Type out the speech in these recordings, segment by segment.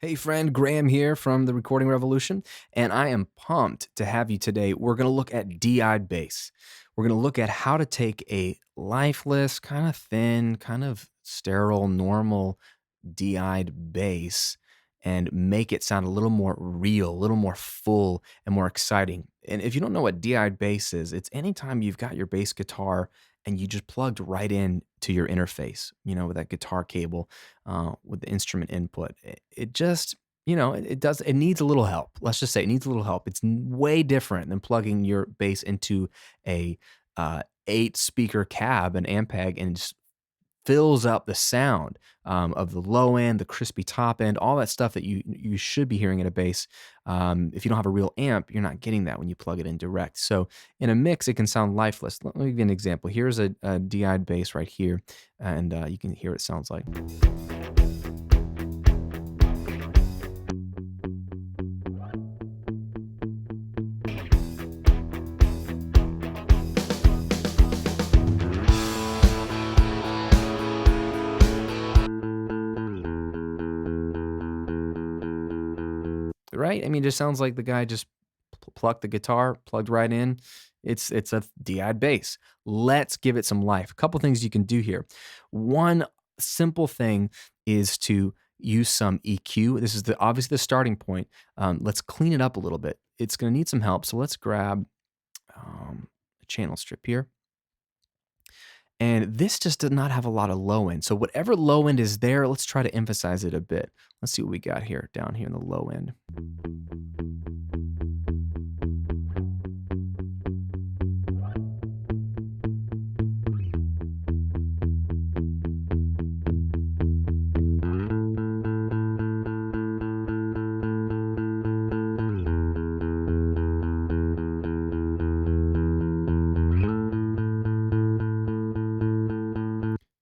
Hey friend, Graham here from the Recording Revolution, and I am pumped to have you today. We're going to look at DI'd bass. We're going to look at how to take a lifeless, kind of thin, kind of sterile, normal DI'd bass and make it sound a little more real, a little more full and more exciting. And if you don't know what DI'd bass is, it's anytime you've got your bass guitar and you just plugged right in to your interface, with that guitar cable, with the instrument input. It just, it needs a little help. Let's just say it needs a little help. It's way different than plugging your bass into a 8 speaker cab, an Ampeg, and just fills up the sound of the low end, the crispy top end, all that stuff that you should be hearing in a bass. If you don't have a real amp, you're not getting that when you plug it in direct. So in a mix, it can sound lifeless. Let me give you an example. Here's a DI'd bass right here, and you can hear what it sounds like. Right? I mean, it just sounds like the guy just plucked the guitar, plugged right in. It's a DI'd bass. Let's give it some life. A couple things you can do here. One simple thing is to use some EQ. This is obviously the starting point. Let's clean it up a little bit. It's going to need some help. So let's grab a channel strip here. And this just does not have a lot of low end. So whatever low end is there, let's try to emphasize it a bit. Let's see what we got here down here in the low end.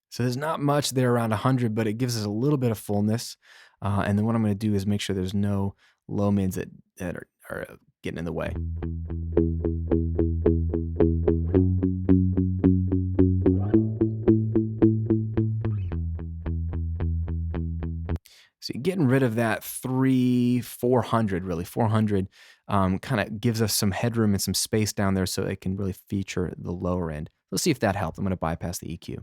So there's not much there around 100, but it gives us a little bit of fullness. And then what I'm going to do is make sure there's no low mids that are getting in the way. So getting rid of that 400, really 400, kind of gives us some headroom and some space down there so it can really feature the lower end. Let's see if that helped. I'm going to bypass the EQ.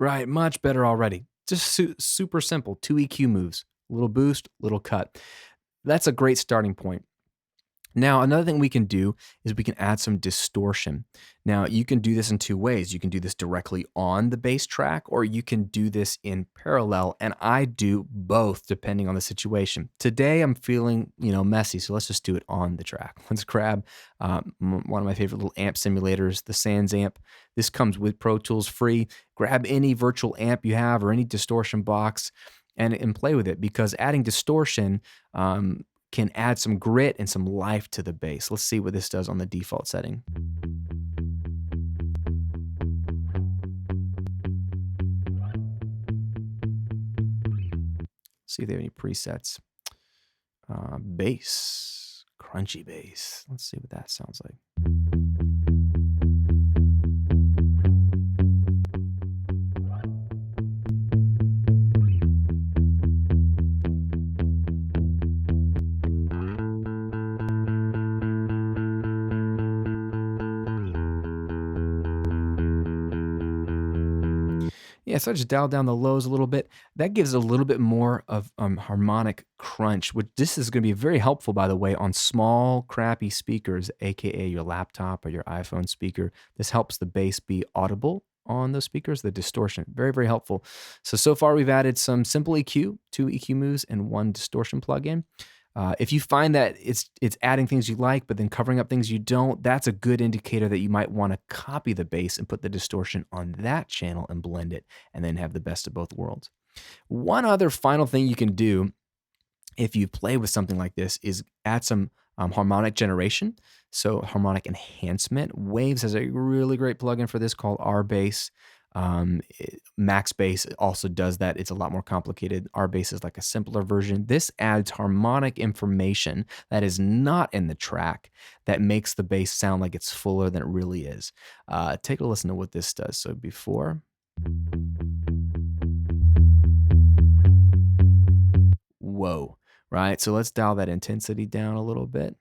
Right, much better already. Just super simple. 2 EQ moves, little boost, little cut. That's a great starting point. Now, another thing we can do is we can add some distortion. Now, you can do this in 2 ways. You can do this directly on the bass track, or you can do this in parallel, and I do both depending on the situation. Today, I'm feeling, messy, so let's just do it on the track. Let's grab one of my favorite little amp simulators, the Sans amp. This comes with Pro Tools free. Grab any virtual amp you have or any distortion box and play with it, because adding distortion can add some grit and some life to the bass. Let's see what this does on the default setting. See if they have any presets. Bass, crunchy bass. Let's see what that sounds like. Yeah, so I just dial down the lows a little bit. That gives a little bit more of harmonic crunch, which this is going to be very helpful, by the way, on small, crappy speakers, aka your laptop or your iPhone speaker. This helps the bass be audible on those speakers, the distortion. Very, very helpful. So far we've added some simple EQ, 2 EQ moves, and 1 distortion plugin. If you find that it's adding things you like, but then covering up things you don't, that's a good indicator that you might want to copy the bass and put the distortion on that channel and blend it, and then have the best of both worlds. One other final thing you can do if you play with something like this is add some harmonic generation, so harmonic enhancement. Waves has a really great plugin for this called RBass. Max Bass also does that. It's a lot more complicated. Our bass is like a simpler version. This adds harmonic information that is not in the track that makes the bass sound like it's fuller than it really is. Take a listen to what this does. So before. Whoa, right? So let's dial that intensity down a little bit.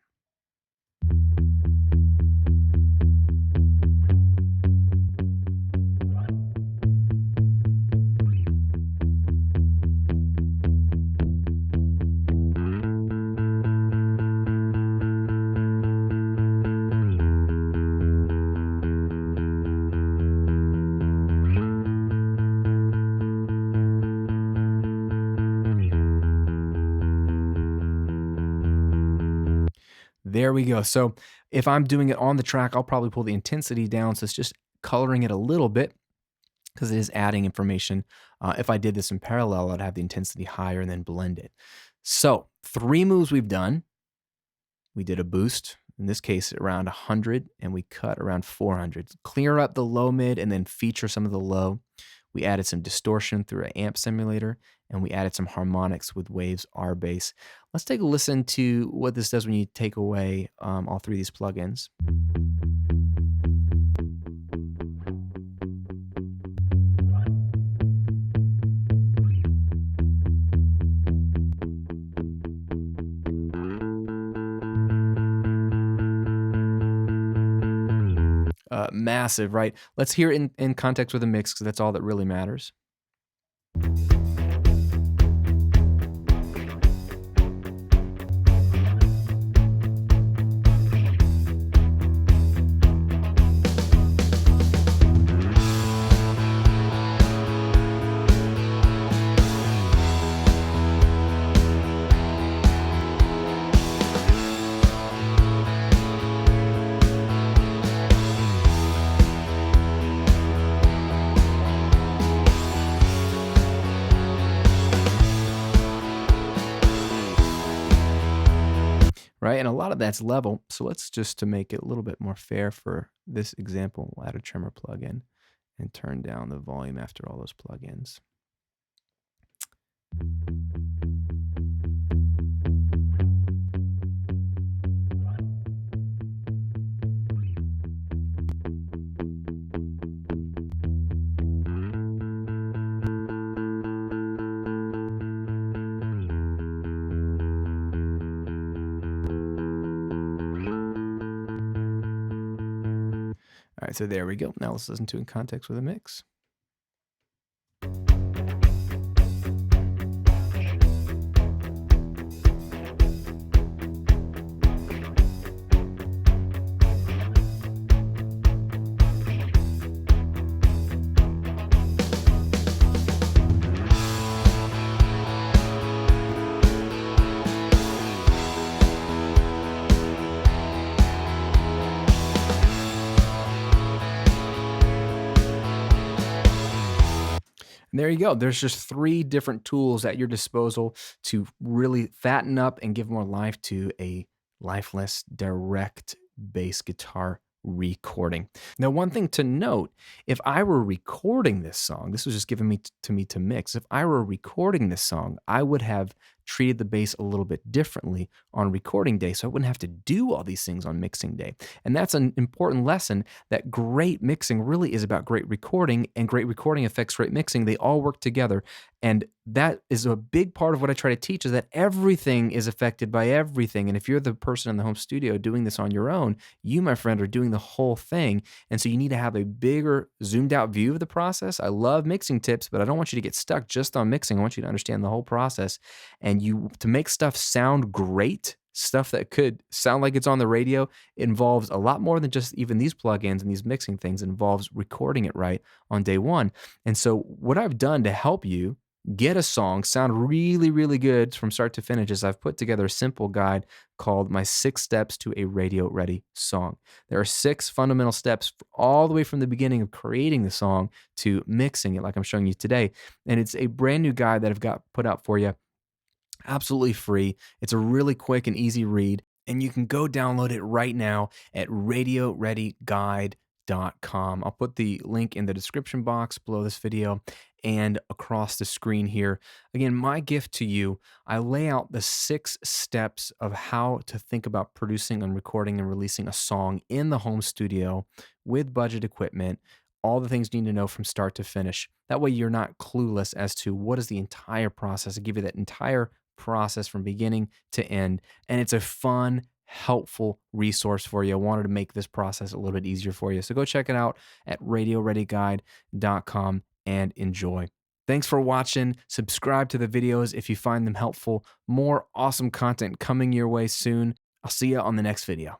There we go. So if I'm doing it on the track, I'll probably pull the intensity down. So it's just coloring it a little bit because it is adding information. If I did this in parallel, I'd have the intensity higher and then blend it. So 3 moves we've done. We did a boost, in this case around 100, and we cut around 400. Clear up the low mid and then feature some of the low. We added some distortion through an amp simulator, and we added some harmonics with Waves R bass. Let's take a listen to what this does when you take away all 3 of these plugins. Massive, right? Let's hear it in context with a mix because that's all that really matters. Right? And a lot of that's level. So let's just, to make it a little bit more fair for this example, we'll add a trimmer plugin and turn down the volume after all those plugins. All right, so there we go. Now let's listen to it in context with a mix. And there you go. There's just 3 different tools at your disposal to really fatten up and give more life to a lifeless direct bass guitar recording. Now, one thing to note, if I were recording this song, this was just given to me to mix. If I were recording this song, I would have treated the bass a little bit differently on recording day, so I wouldn't have to do all these things on mixing day. And that's an important lesson, that great mixing really is about great recording, and great recording affects great mixing. They all work together. And that is a big part of what I try to teach, is that everything is affected by everything. And if you're the person in the home studio doing this on your own, you, my friend, are doing the whole thing. And so you need to have a bigger zoomed out view of the process. I love mixing tips, but I don't want you to get stuck just on mixing. I want you to understand the whole process. And to make stuff sound great, stuff that could sound like it's on the radio, involves a lot more than just even these plugins and these mixing things. It involves recording it right on day one. And so what I've done to help you get a song sound really, really good from start to finish is I've put together a simple guide called My 6 Steps to a Radio Ready Song. There are 6 fundamental steps all the way from the beginning of creating the song to mixing it like I'm showing you today. And it's a brand new guide that I've got put out for you, absolutely free. It's a really quick and easy read, and you can go download it right now at radioreadyguide.com. radioreadyguide.com. I'll put the link in the description box below this video and across the screen here. Again, my gift to you, I lay out the 6 steps of how to think about producing and recording and releasing a song in the home studio with budget equipment, all the things you need to know from start to finish. That way you're not clueless as to what is the entire process. I give you that entire process from beginning to end. And it's a fun, helpful resource for you. I wanted to make this process a little bit easier for you. So go check it out at radioreadyguide.com and enjoy. Thanks for watching. Subscribe to the videos if you find them helpful. More awesome content coming your way soon. I'll see you on the next video.